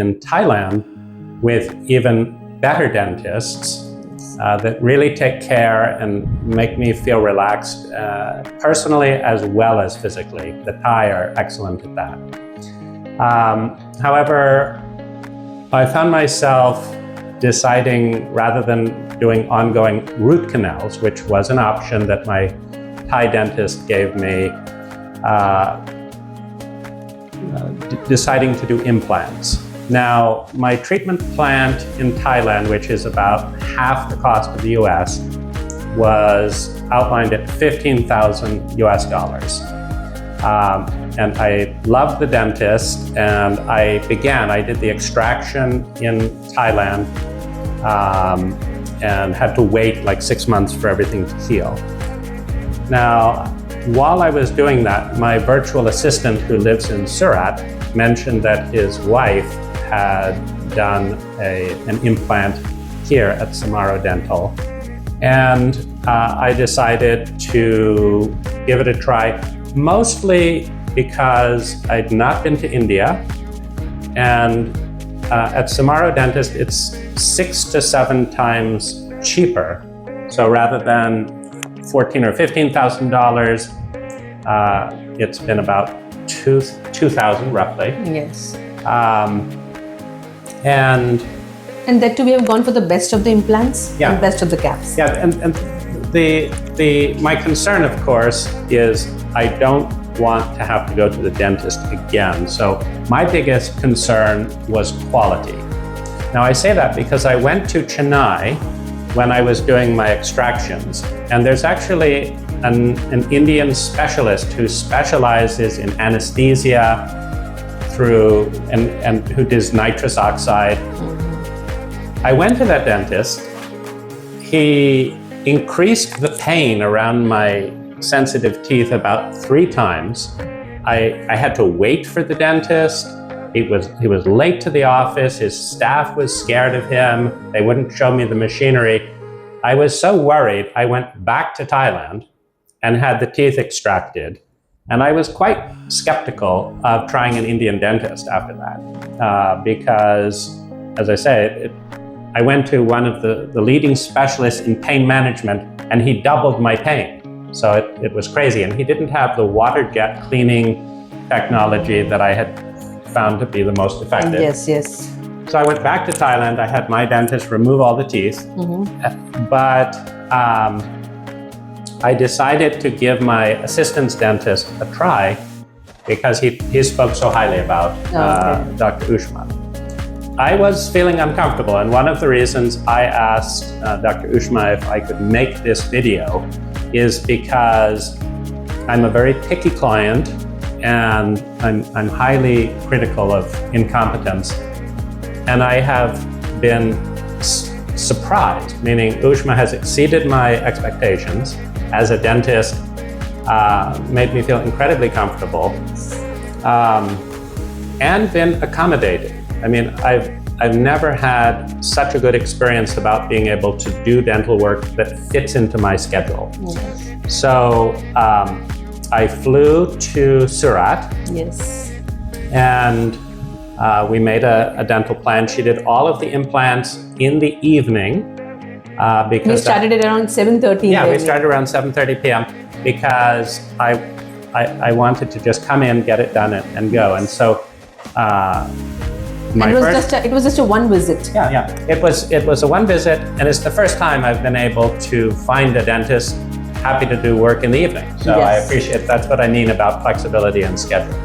in Thailand with even better dentists that really take care and make me feel relaxed personally as well as physically. The Thai are excellent at that. However, I found myself deciding, rather than doing ongoing root canals, which was an option that my Thai dentist gave me, deciding to do implants. Now, my treatment plant in Thailand, which is about half the cost of the US, was outlined at $15,000 US. And I loved the dentist, and I did the extraction in Thailand, and had to wait like 6 months for everything to heal. Now, while I was doing that, my virtual assistant who lives in Surat mentioned that his wife had done an implant here at Summirow Dental. And I decided to give it a try, mostly because I'd not been to India. And at Summirow Dentist, it's 6 to 7 times cheaper. So rather than $14,000 or $15,000, it's been about $2,000 roughly. Yes. And that too, we have gone for the best of the implants and best of the caps. Yeah, and my concern, of course, is I don't want to have to go to the dentist again. So my biggest concern was quality. Now I say that because I went to Chennai when I was doing my extractions, and there's actually an Indian specialist who specializes in anesthesia and who does nitrous oxide. I went to that dentist. He increased the pain around my sensitive teeth about 3 times. I had to wait for the dentist. He was late to the office. His staff was scared of him. They wouldn't show me the machinery. I was so worried, I went back to Thailand and had the teeth extracted. And I was quite skeptical of trying an Indian dentist after that, because, as I say, I went to one of the leading specialists in pain management, and he doubled my pain. So it was crazy. And he didn't have the water jet cleaning technology that I had found to be the most effective. Yes, yes. So I went back to Thailand. I had my dentist remove all the teeth. But I decided to give my assistant's dentist a try because he spoke so highly about Dr. Ushma. I was feeling uncomfortable, and one of the reasons I asked Dr. Ushma if I could make this video is because I'm a very picky client, and I'm highly critical of incompetence. And I have been surprised, meaning Ushma has exceeded my expectations. As a dentist, made me feel incredibly comfortable, and been accommodating. I mean, I've never had such a good experience about being able to do dental work that fits into my schedule. Yes. So I flew to Surat. Yes. And we made a dental plan. She did all of the implants in the evening. Because we started at around 7:30. Yeah, we started around 7:30 p.m. because I wanted to just come in, get it done, and go. And so it was just a one visit. Yeah. It was a one visit, and it's the first time I've been able to find a dentist happy to do work in the evening. So yes. I appreciate that's what I mean about flexibility and schedule.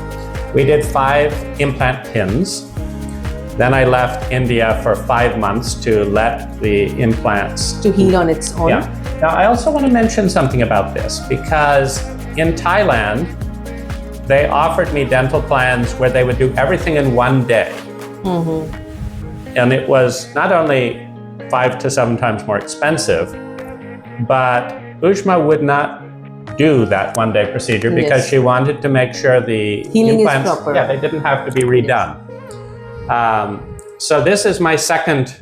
We did 5 implant pins. Then I left India for 5 months to let the implants to heal on its own. Yeah. Now, I also want to mention something about this, because in Thailand, they offered me dental plans where they would do everything in one day. And it was not only 5 to 7 times more expensive, but Ushma would not do that one-day procedure because she wanted to make sure the healing implants, is proper. they didn't have to be redone. So this is my second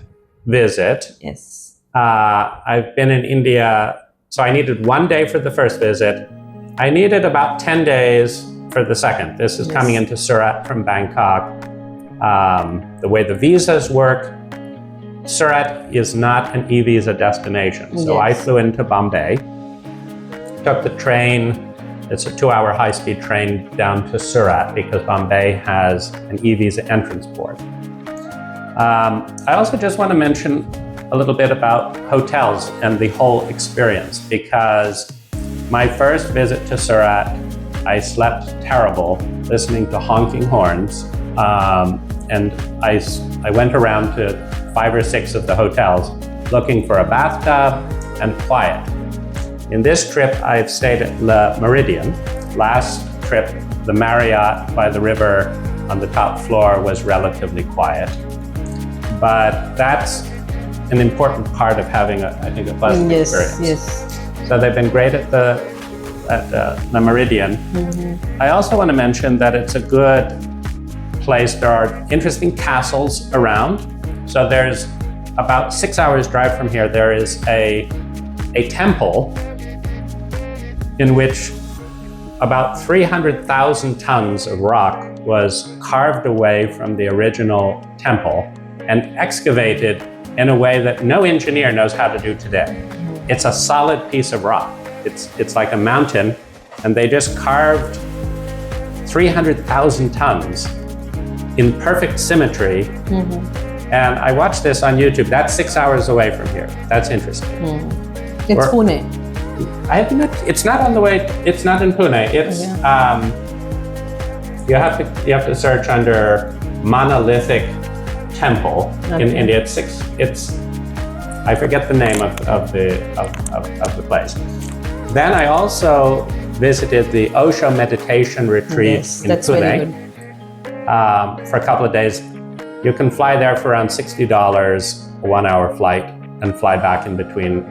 visit. Yes. I've been in India, so I needed 1 day for the first visit. I needed about 10 days for the second. This is coming into Surat from Bangkok. the way the visas work. Surat is not an e-visa destination. So I flew into Bombay, took the train. It's a 2-hour high-speed train down to Surat because Bombay has an e-visa entrance board. I also just want to mention a little bit about hotels and the whole experience, because my first visit to Surat, I slept terrible listening to honking horns, and I went around to 5 or 6 of the hotels looking for a bathtub and quiet. In this trip, I've stayed at Le Méridien. Last trip, the Marriott by the river on the top floor was relatively quiet. But that's an important part of having, I think, a pleasant experience. Yes. So they've been great at Le Méridien. I also want to mention that it's a good place. There are interesting castles around. So there's about 6 hours drive from here, there is a temple in which about 300,000 tons of rock was carved away from the original temple and excavated in a way that no engineer knows how to do today. It's a solid piece of rock. It's like a mountain, and they just carved 300,000 tons in perfect symmetry. And I watched this on YouTube. That's 6 hours away from here. That's interesting. It's Pune. It's not on the way. It's not in Pune. It's you have to search under monolithic temple in India. It's I forget the name of the place. Then I also visited the Osho meditation retreat in Pune for a couple of days. You can fly there for around $60, a 1-hour flight, and fly back in between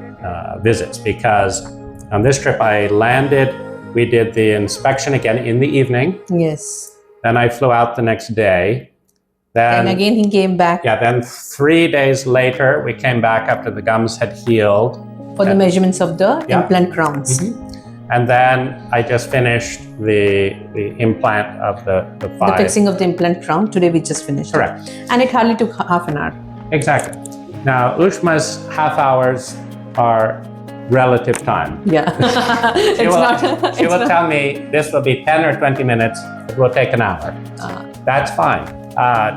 visits, because on this trip I landed, we did the inspection again in the evening. Yes. Then I flew out the next day. Then, and again he came back. Yeah, then 3 days later we came back after the gums had healed. For the measurements of the implant crowns. And then I just finished the implant of the 5. The fixing of the implant crown. Today we just finished. Correct. And it hardly took half an hour. Exactly. Now, Ushma's half hours are relative time. Yeah. She will tell me this will be 10 or 20 minutes. It will take an hour. That's fine.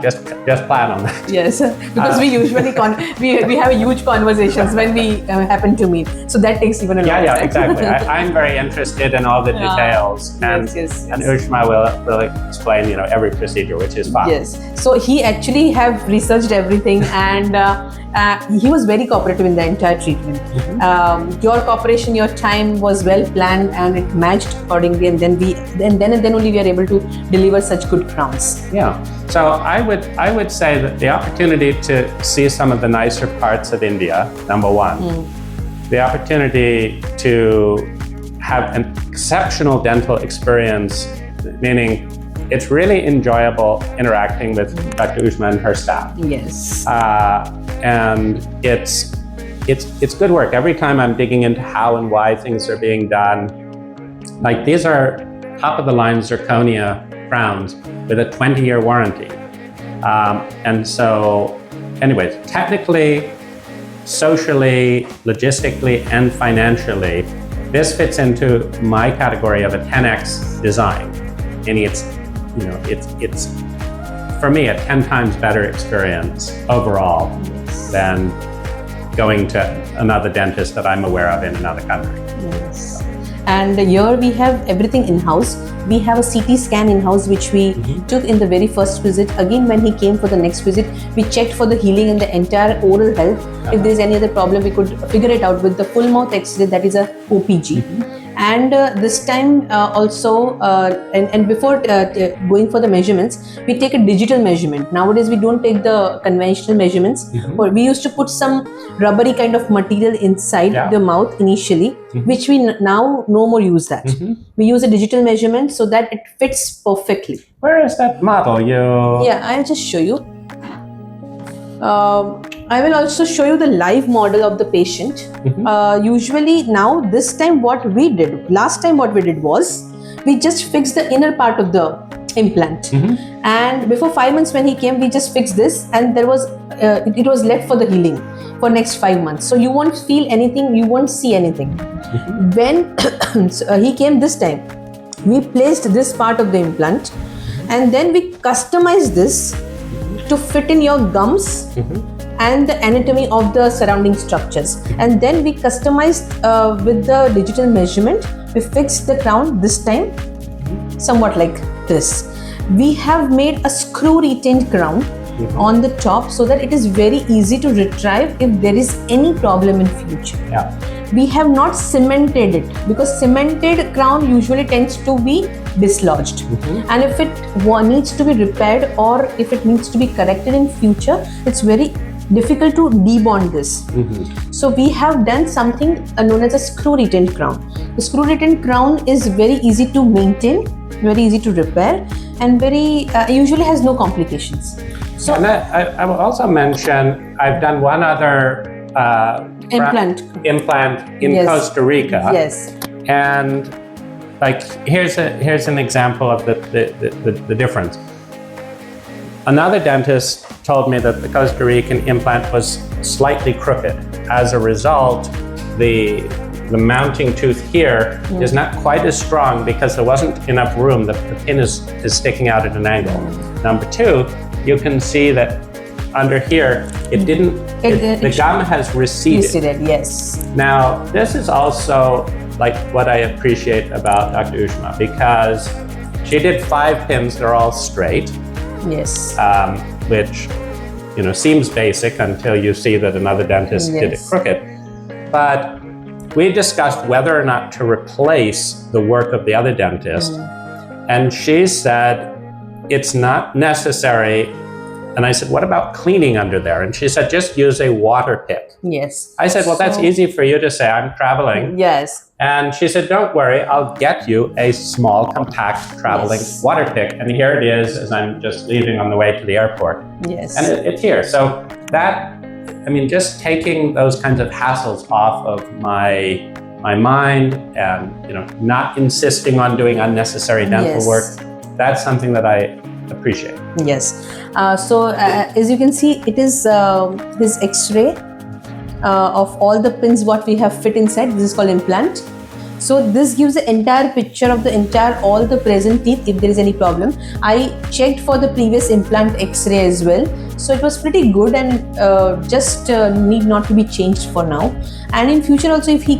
Just plan on that. Yes, because we usually we have huge conversations when we happen to meet. So that takes even a long time. Yeah, exactly. I'm very interested in all the details, and Ushma will explain, every procedure, which is fine. Yes. So he actually have researched everything, and he was very cooperative in the entire treatment. Your cooperation, your time was well planned, and it matched accordingly. And then only we are able to deliver such good crowns. Yeah. So I would say that the opportunity to see some of the nicer parts of India, number one, the opportunity to have an exceptional dental experience, meaning it's really enjoyable interacting with Dr. Ushma and her staff. Yes. And it's good work. Every time I'm digging into how and why things are being done, like these are top of the line zirconia crowns with a 20-year warranty. And so, anyways, technically, socially, logistically, and financially, this fits into my category of a 10x design. And it's for me a 10 times better experience overall than going to another dentist that I'm aware of in another country. Yes. And here we have everything in-house. We have a CT scan in-house which we took in the very first visit. Again, when he came for the next visit, we checked for the healing and the entire oral health. If there's any other problem, we could figure it out with the full mouth X-ray, that is a OPG. And this time also, and before going for the measurements, we take a digital measurement. Nowadays, we don't take the conventional measurements. But we used to put some rubbery kind of material inside the mouth initially, which we now no more use that. We use a digital measurement so that it fits perfectly. Where is that model? Yeah, I'll just show you. I will also show you the live model of the patient. Usually now, this time last time what we did was, we just fixed the inner part of the implant. And before 5 months when he came, we just fixed this, and there was it was left for the healing for next 5 months. So you won't feel anything, you won't see anything. When he came this time, we placed this part of the implant, and then we customized this to fit in your gums and the anatomy of the surrounding structures. And then we customized with the digital measurement, we fixed the crown this time somewhat like this. We have made a screw retained crown on the top so that it is very easy to retrieve if there is any problem in future. We have not cemented it, because cemented crown usually tends to be dislodged, and if it needs to be repaired or if it needs to be corrected in future, it's very difficult to debond this. So we have done something known as a screw retained crown. The screw retained crown is very easy to maintain, very easy to repair, and very usually has no complications. So, and I will also mention, I've done one other implant in Costa Rica. And like here's an example of the difference. Another dentist told me that the Costa Rican implant was slightly crooked. As a result, the mounting tooth here is not quite as strong because there wasn't enough room. The pin is sticking out at an angle. Number two, you can see that under here, the gum has receded. Yes. Now, this is also like what I appreciate about Dr. Ushma, because she did 5 pins, they're all straight. Yes. Which, seems basic until you see that another dentist did it crooked. But we discussed whether or not to replace the work of the other dentist. And she said, it's not necessary. And I said, what about cleaning under there? And she said, just use a water pick. Yes. I said, well, that's easy for you to say. I'm traveling. Yes. And she said, don't worry, I'll get you a small, compact traveling water pick. And here it is as I'm just leaving on the way to the airport. Yes. And it's here. So that, just taking those kinds of hassles off of my mind and, not insisting on doing unnecessary dental work, that's something that I appreciate. Yes. So as you can see, it is his X-ray of all the pins what we have fit inside. This is called implant. So this gives the entire picture of all the present teeth if there is any problem. I checked for the previous implant X-ray as well. So it was pretty good and just need not to be changed for now. And in future also, if he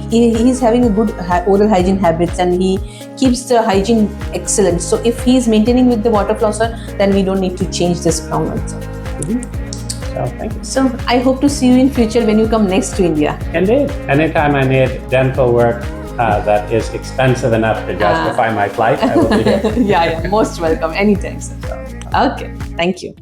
is having a good oral hygiene habits and he keeps the hygiene excellent. So if he is maintaining with the water flosser, then we don't need to change this crown also. So thank you. So I hope to see you in future when you come next to India. Indeed. Anytime I need dental work that is expensive enough to justify my flight, I will be here. Yeah, most welcome anytime. Sir. Okay, thank you.